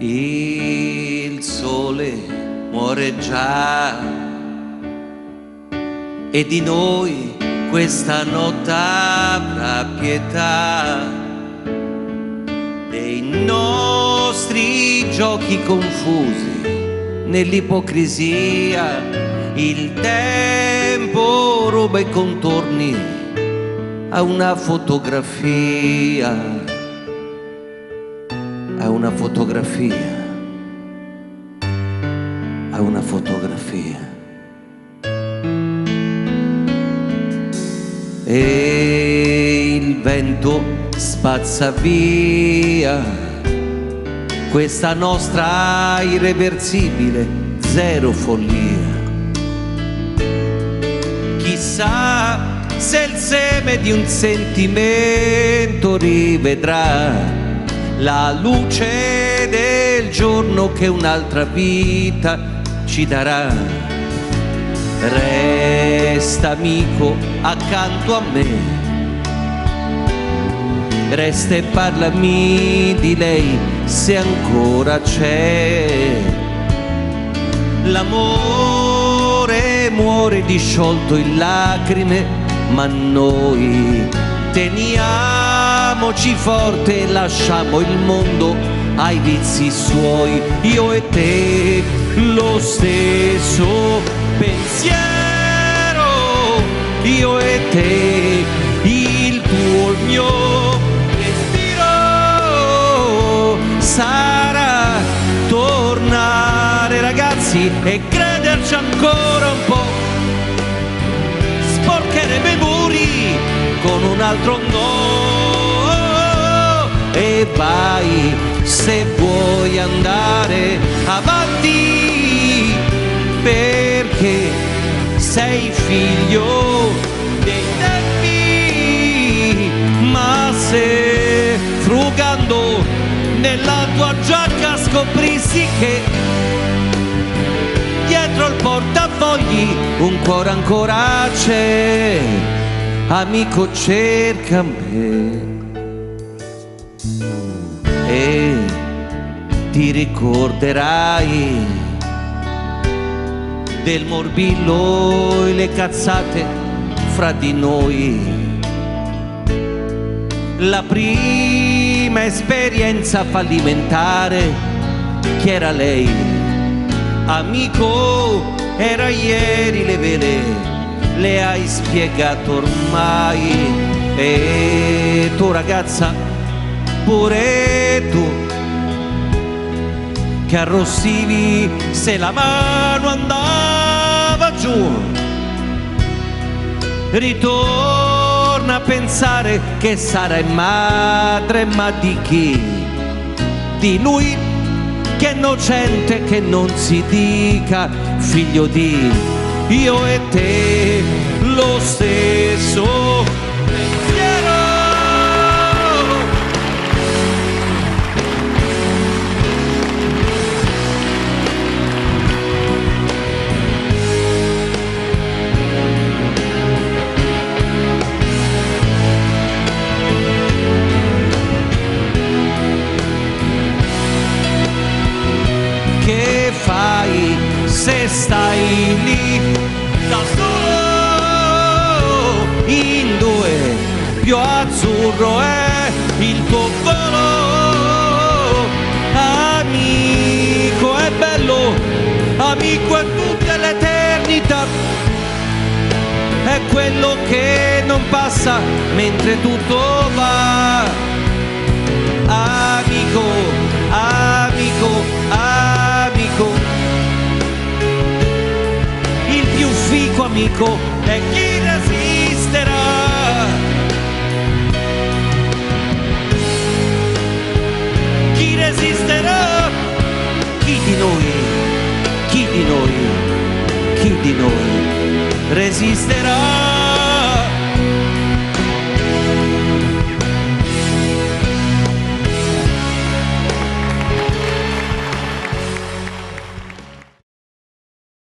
Il sole muore già e di noi questa notte avrà pietà dei nostri giochi confusi nell'ipocrisia. Il tempo ruba i contorni a una fotografia, a una fotografia, a una fotografia. E il vento spazza via questa nostra irreversibile zero follia. Chissà se il seme di un sentimento rivedrà la luce del giorno che un'altra vita ci darà. Resta amico accanto a me, resta e parlami di lei se ancora c'è. L'amore muore disciolto in lacrime, ma noi teniamoci forte e lasciamo il mondo ai vizi suoi. Io e te lo stesso pensiero, io e te, il tuo, il mio respiro sarà tornare ragazzi e crederci ancora un po'. Sporcheremo i muri con un altro no e vai se vuoi andare avanti, perché sei figlio dei tempi. Ma se frugando nella tua giacca scoprissi che dietro il portafogli un cuore ancora c'è, amico cerca me e ti ricorderai del morbillo e le cazzate fra di noi. La prima esperienza fallimentare, chi era lei? Amico, era ieri, le vele le hai spiegato ormai. E tu ragazza, pure tu, che arrossivi se la mano andava giù, ritorna a pensare che sarai madre, ma di chi? Di lui che è innocente, che non si dica figlio di. Io e te lo stesso pensiero, che fai se stai lì da solo in due? Più azzurro è il tuo volo, amico è bello, amico è tutta l'eternità, è quello che non passa mentre tutto va. Amico, amico, amico, il più fico amico è chi resisterà. Chi resisterà? Chi di noi? Chi di noi? Chi di noi resisterà?